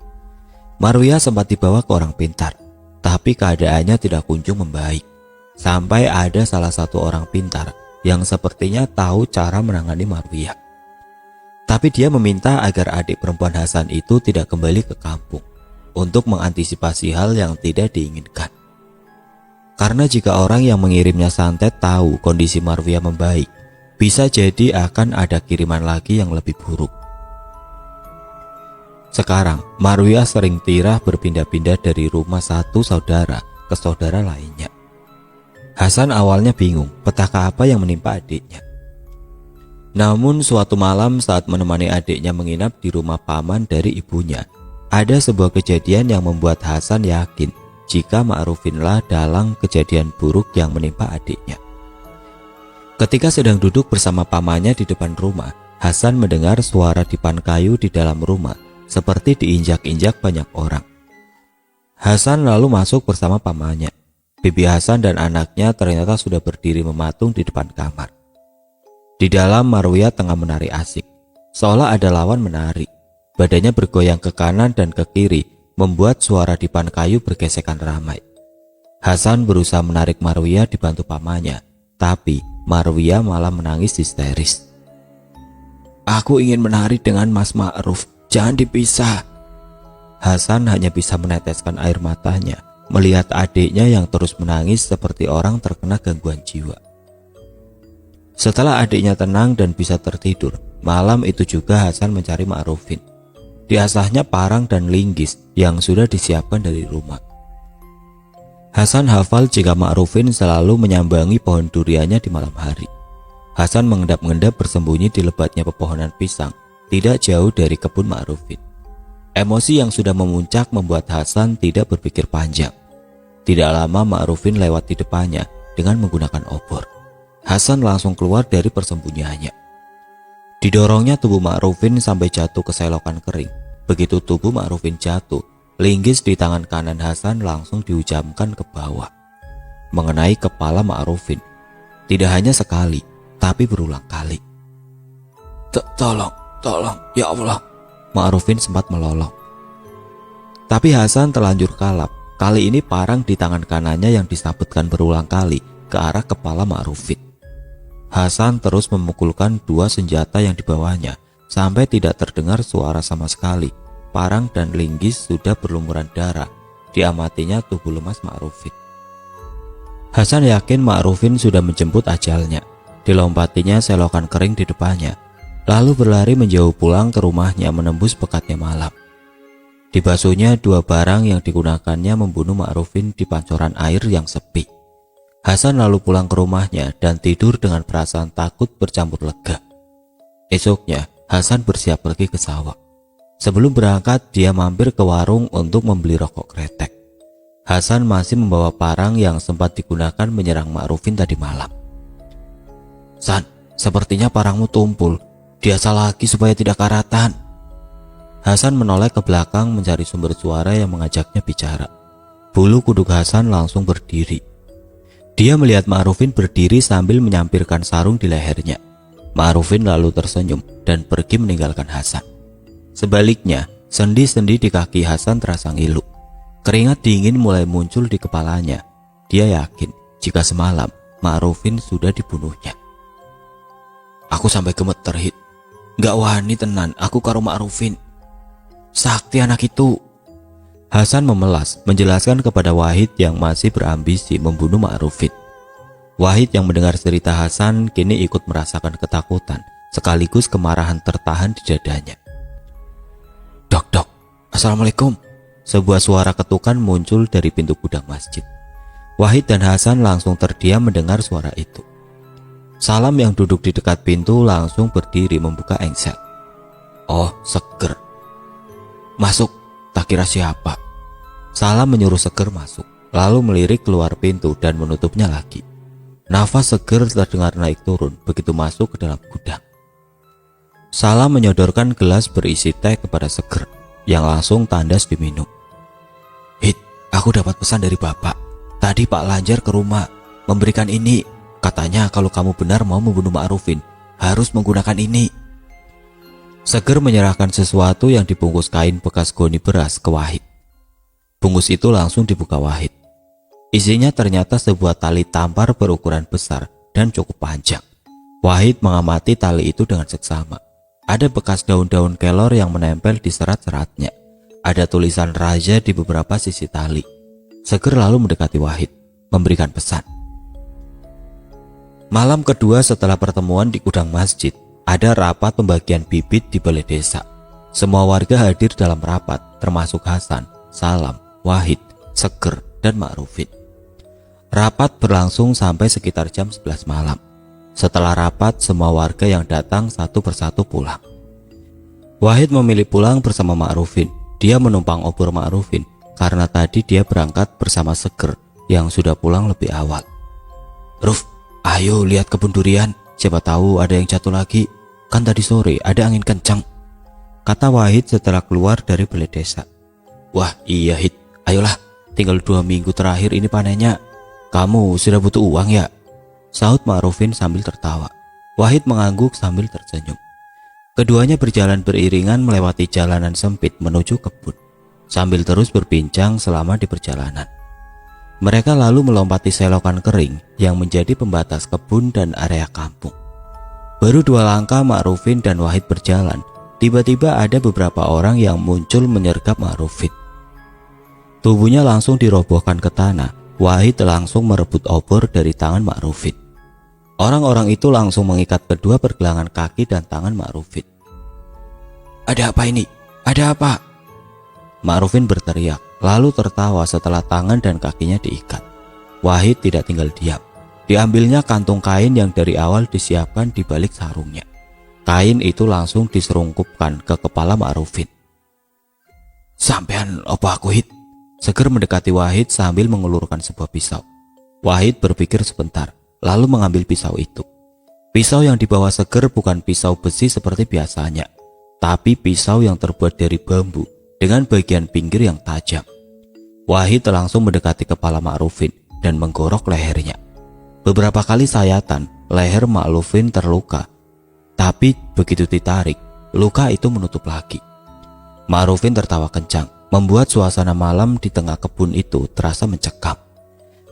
Speaker 1: Marwiyah sempat dibawa ke orang pintar, tapi keadaannya tidak kunjung membaik. Sampai ada salah satu orang pintar yang sepertinya tahu cara menangani Marwiyah. Tapi dia meminta agar adik perempuan Hasan itu tidak kembali ke kampung untuk mengantisipasi hal yang tidak diinginkan. Karena jika orang yang mengirimnya santet tahu kondisi Marwiyah membaik, bisa jadi akan ada kiriman lagi yang lebih buruk. Sekarang, Marwiyah sering tirah berpindah-pindah dari rumah satu saudara ke saudara lainnya. Hasan awalnya bingung petaka apa yang menimpa adiknya. Namun suatu malam saat menemani adiknya menginap di rumah paman dari ibunya, ada sebuah kejadian yang membuat Hasan yakin jika Ma'rufinlah dalang kejadian buruk yang menimpa adiknya. Ketika sedang duduk bersama pamannya di depan rumah, Hasan mendengar suara dipan kayu di dalam rumah seperti diinjak-injak banyak orang. Hasan lalu masuk bersama pamannya. Bibi Hasan dan anaknya ternyata sudah berdiri mematung di depan kamar. Di dalam, Marwiyah tengah menari asik, seolah ada lawan menari. Badannya bergoyang ke kanan dan ke kiri, membuat suara dipan kayu bergesekan ramai. Hasan berusaha menarik Marwiyah dibantu pamannya, tapi Marwiyah malah menangis histeris. "Aku ingin menari dengan Mas Ma'ruf, jangan dipisah." Hasan hanya bisa meneteskan air matanya melihat adiknya yang terus menangis seperti orang terkena gangguan jiwa. Setelah adiknya tenang dan bisa tertidur, malam itu juga Hasan mencari Ma'rufin. Diasahnya parang dan linggis yang sudah disiapkan dari rumah. Hasan hafal jika Ma'rufin selalu menyambangi pohon duriannya di malam hari. Hasan mengendap-endap bersembunyi di lebatnya pepohonan pisang, tidak jauh dari kebun Ma'rufin. Emosi yang sudah memuncak membuat Hasan tidak berpikir panjang. Tidak lama Ma'rufin lewat di depannya dengan menggunakan obor. Hasan langsung keluar dari persembunyiannya. Didorongnya tubuh Ma'rufin sampai jatuh ke selokan kering. Begitu tubuh Ma'rufin jatuh, linggis di tangan kanan Hasan langsung dihujamkan ke bawah, mengenai kepala Ma'rufin. Tidak hanya sekali, tapi berulang kali. Tolong, ya Allah. Ma'rufin sempat melolong. Tapi Hasan terlanjur kalap. Kali ini parang di tangan kanannya yang disabetkan berulang kali ke arah kepala Ma'rufin. Hasan terus memukulkan dua senjata yang dibawanya sampai tidak terdengar suara sama sekali. Parang dan linggis sudah berlumuran darah. Diamatinya tubuh lemas Ma'rufin. Hasan yakin Ma'rufin sudah menjemput ajalnya. Dilompatinya selokan kering di depannya, lalu berlari menjauh pulang ke rumahnya menembus pekatnya malam. Dibasuhnya dua barang yang digunakannya membunuh Ma'rufin di pancoran air yang sepi. Hasan lalu pulang ke rumahnya dan tidur dengan perasaan takut bercampur lega. Esoknya, Hasan bersiap pergi ke sawah. Sebelum berangkat, dia mampir ke warung untuk membeli rokok kretek. Hasan masih membawa parang yang sempat digunakan menyerang Ma'rufin tadi malam. "San, sepertinya parangmu tumpul. Diasah lagi supaya tidak karatan." Hasan menoleh ke belakang mencari sumber suara yang mengajaknya bicara. Bulu kuduk Hasan langsung berdiri. Dia melihat Ma'rufin berdiri sambil menyampirkan sarung di lehernya. Ma'rufin lalu tersenyum dan pergi meninggalkan Hasan. Sebaliknya, sendi-sendi di kaki Hasan terasa ngilu. Keringat dingin mulai muncul di kepalanya. Dia yakin jika semalam Ma'rufin sudah dibunuhnya. "Aku sampai gemeter, Hit. Gak wani tenan aku karo Ma'rufin. Sakti anak itu." Hasan memelas menjelaskan kepada Wahid yang masih berambisi membunuh Ma'rufin. Wahid yang mendengar cerita Hasan kini ikut merasakan ketakutan sekaligus kemarahan tertahan di dadanya. Dok, Assalamualaikum." Sebuah suara ketukan muncul dari pintu gudang masjid. Wahid dan Hasan langsung terdiam mendengar suara itu. Salam yang duduk di dekat pintu langsung berdiri membuka engsel. "Oh, Seger. Masuk, tak kira siapa." Salam menyuruh Seger masuk, lalu melirik keluar pintu dan menutupnya lagi. Nafas Seger terdengar naik turun begitu masuk ke dalam gudang. Salam menyodorkan gelas berisi teh kepada Seger, yang langsung tandas diminum. "Hit, aku dapat pesan dari Bapak. Tadi Pak Lanjar ke rumah, memberikan ini. Katanya kalau kamu benar mau membunuh Ma'rufin, harus menggunakan ini." Seger menyerahkan sesuatu yang dibungkus kain bekas goni beras ke Wahid. Bungkus itu langsung dibuka Wahid. Isinya ternyata sebuah tali tampar berukuran besar dan cukup panjang. Wahid mengamati tali itu dengan seksama. Ada bekas daun-daun kelor yang menempel di serat-seratnya. Ada tulisan raja di beberapa sisi tali. Seger lalu mendekati Wahid, memberikan pesan. Malam kedua setelah pertemuan di gudang masjid, ada rapat pembagian bibit di balai desa. Semua warga hadir dalam rapat, termasuk Hasan, Salam, Wahid, Seger, dan Ma'rufin. Rapat berlangsung sampai sekitar jam 11 malam. Setelah rapat, semua warga yang datang satu persatu pulang. Wahid memilih pulang bersama Ma'rufin. Dia menumpang obor Ma'rufin karena tadi dia berangkat bersama Seger yang sudah pulang lebih awal. "Ruf, ayo lihat kebun durian. Siapa tahu ada yang jatuh lagi. Kan tadi sore ada angin kencang," kata Wahid setelah keluar dari balai desa. "Wah iya Hit, ayolah, tinggal 2 minggu terakhir ini panennya. Kamu sudah butuh uang ya?" sahut Ma'rufin sambil tertawa. Wahid mengangguk sambil tersenyum. Keduanya berjalan beriringan melewati jalanan sempit menuju kebun, sambil terus berbincang selama di perjalanan. Mereka lalu melompati selokan kering yang menjadi pembatas kebun dan area kampung. Baru 2 langkah Ma'rufin dan Wahid berjalan, tiba-tiba ada beberapa orang yang muncul menyergap Ma'rufin. Tubuhnya langsung dirobohkan ke tanah. Wahid langsung merebut obor dari tangan Ma'rufin. Orang-orang itu langsung mengikat kedua pergelangan kaki dan tangan Ma'rufin. "Ada apa ini? Ada apa?" Ma'rufin berteriak, lalu tertawa setelah tangan dan kakinya diikat. Wahid tidak tinggal diam. Diambilnya kantung kain yang dari awal disiapkan di balik sarungnya. Kain itu langsung diserungkupkan ke kepala Ma'rufin. "Sampean opo aku hit?" Seger mendekati Wahid sambil mengulurkan sebuah pisau. Wahid berpikir sebentar, lalu mengambil pisau itu. Pisau yang dibawa Seger bukan pisau besi seperti biasanya, tapi pisau yang terbuat dari bambu dengan bagian pinggir yang tajam. Wahid langsung mendekati kepala Ma'rufin dan menggorok lehernya. Beberapa kali sayatan, leher Ma'rufin terluka, tapi begitu ditarik, luka itu menutup lagi. Ma'rufin tertawa kencang, membuat suasana malam di tengah kebun itu terasa mencekam.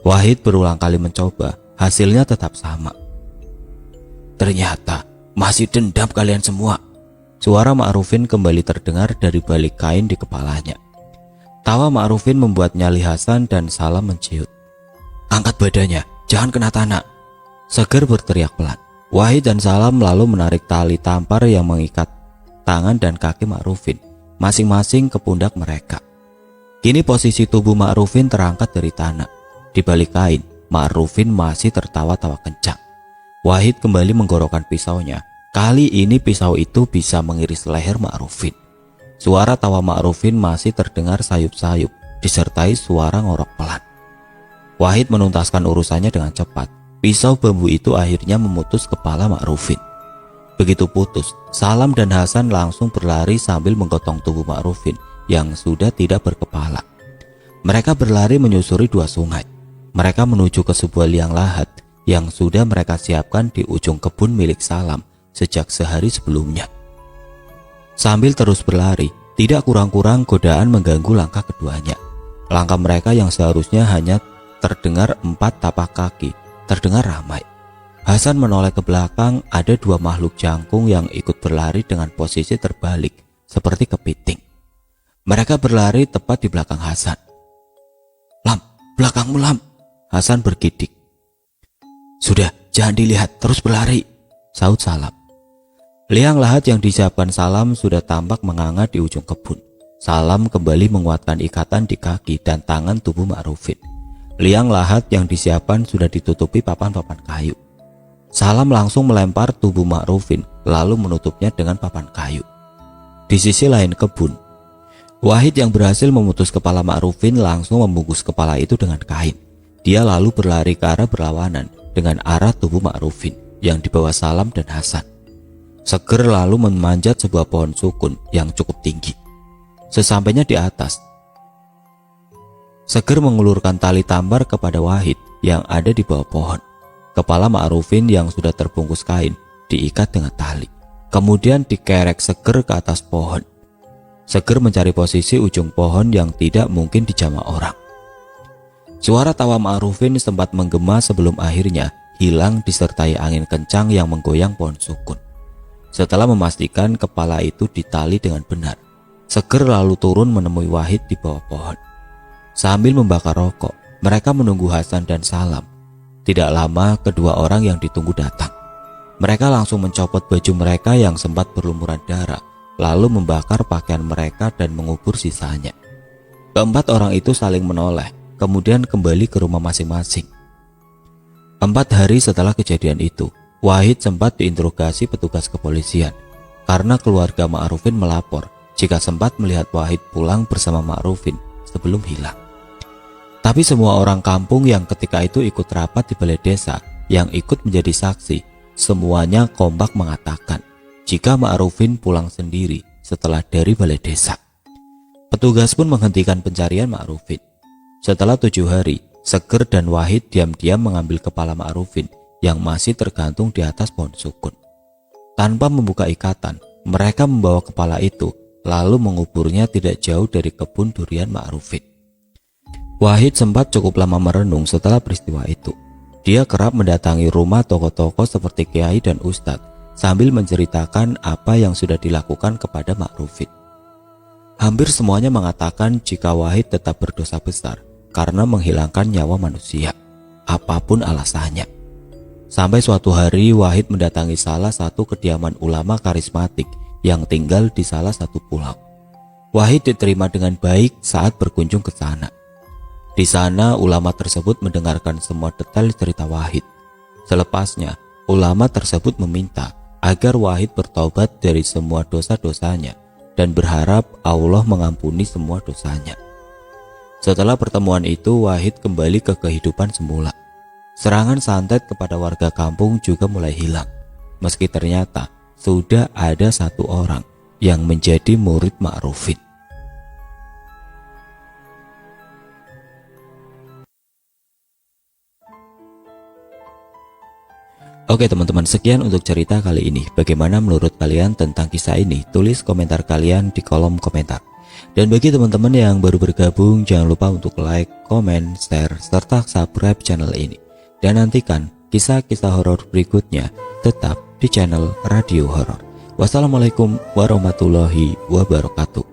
Speaker 1: Wahid berulang kali mencoba, hasilnya tetap sama. "Ternyata masih dendam kalian semua." Suara Ma'rufin kembali terdengar dari balik kain di kepalanya. Tawa Ma'rufin membuat nyali Hasan dan Salam menciut. "Angkat badannya, jangan kena tanah." Seger berteriak pelan. Wahid dan Salam lalu menarik tali tampar yang mengikat tangan dan kaki Ma'rufin masing-masing ke pundak mereka. Kini posisi tubuh Ma'rufin terangkat dari tanah. Di balik kain, Ma'rufin masih tertawa-tawa kencang. Wahid kembali menggorokkan pisaunya. Kali ini pisau itu bisa mengiris leher Ma'rufin. Suara tawa Ma'rufin masih terdengar sayup-sayup, disertai suara ngorok pelan. Wahid menuntaskan urusannya dengan cepat. Pisau bambu itu akhirnya memutus kepala Ma'rufin. Begitu putus, Salam dan Hasan langsung berlari sambil menggotong tubuh Ma'rufin yang sudah tidak berkepala. Mereka berlari menyusuri dua sungai. Mereka menuju ke sebuah liang lahat yang sudah mereka siapkan di ujung kebun milik Salam sejak sehari sebelumnya. Sambil terus berlari, tidak kurang-kurang godaan mengganggu langkah keduanya. Langkah mereka yang seharusnya hanya terdengar 4 tapak kaki, terdengar ramai. Hasan menoleh ke belakang, ada 2 makhluk jangkung yang ikut berlari dengan posisi terbalik, seperti kepiting. Mereka berlari tepat di belakang Hasan. "Lam, belakangmu Lam!" Hasan bergidik. "Sudah, jangan dilihat, terus berlari," saut Salam. Liang lahat yang disiapkan Salam sudah tampak menganga di ujung kebun. Salam kembali menguatkan ikatan di kaki dan tangan tubuh Ma'rufin. Liang lahat yang disiapkan sudah ditutupi papan-papan kayu. Salam langsung melempar tubuh Ma'rufin lalu menutupnya dengan papan kayu. Di sisi lain kebun, Wahid yang berhasil memutus kepala Ma'rufin langsung membungkus kepala itu dengan kain. Dia lalu berlari ke arah berlawanan dengan arah tubuh Ma'rufin yang dibawa Salam dan Hasan. Seger lalu memanjat sebuah pohon sukun yang cukup tinggi. Sesampainya di atas, Seger mengulurkan tali tampar kepada Wahid yang ada di bawah pohon. Kepala Ma'rufin yang sudah terbungkus kain diikat dengan tali, kemudian dikerek Seger ke atas pohon. Seger mencari posisi ujung pohon yang tidak mungkin dijamah orang. Suara tawa Ma'rufin sempat menggema sebelum akhirnya hilang disertai angin kencang yang menggoyang pohon sukun. Setelah memastikan kepala itu ditali dengan benar, Seger lalu turun menemui Wahid di bawah pohon. Sambil membakar rokok, mereka menunggu Hasan dan Salam. Tidak lama kedua orang yang ditunggu datang. Mereka langsung mencopot baju mereka yang sempat berlumuran darah, lalu membakar pakaian mereka dan mengubur sisanya. Keempat orang itu saling menoleh, kemudian kembali ke rumah masing-masing. 4 hari setelah kejadian itu, Wahid sempat diinterogasi petugas kepolisian karena keluarga Ma'rufin melapor jika sempat melihat Wahid pulang bersama Ma'rufin sebelum hilang. Tapi semua orang kampung yang ketika itu ikut rapat di balai desa yang ikut menjadi saksi, semuanya kompak mengatakan jika Ma'rufin pulang sendiri setelah dari balai desa. Petugas pun menghentikan pencarian Ma'rufin. Setelah 7 hari, Seger dan Wahid diam-diam mengambil kepala Ma'rufin yang masih tergantung di atas pohon sukun. Tanpa membuka ikatan, mereka membawa kepala itu lalu menguburnya tidak jauh dari kebun durian Ma'rufin. Wahid sempat cukup lama merenung setelah peristiwa itu. Dia kerap mendatangi rumah tokoh-tokoh seperti kiai dan ustadz sambil menceritakan apa yang sudah dilakukan kepada Ma'rufin. Hampir semuanya mengatakan jika Wahid tetap berdosa besar karena menghilangkan nyawa manusia, apapun alasannya. Sampai suatu hari Wahid mendatangi salah satu kediaman ulama karismatik yang tinggal di salah satu pulau. Wahid diterima dengan baik saat berkunjung ke sana. Di sana ulama tersebut mendengarkan semua detail cerita Wahid. Selepasnya, ulama tersebut meminta agar Wahid bertaubat dari semua dosa-dosanya dan berharap Allah mengampuni semua dosanya. Setelah pertemuan itu, Wahid kembali ke kehidupan semula. Serangan santet kepada warga kampung juga mulai hilang, meski ternyata sudah ada satu orang yang menjadi murid Ma'rufin. Oke teman-teman, sekian untuk cerita kali ini. Bagaimana menurut kalian tentang kisah ini? Tulis komentar kalian di kolom komentar. Dan bagi teman-teman yang baru bergabung, jangan lupa untuk like, komen, share, serta subscribe channel ini. Dan nantikan kisah-kisah horor berikutnya tetap di channel Radio Horor. Wassalamualaikum warahmatullahi wabarakatuh.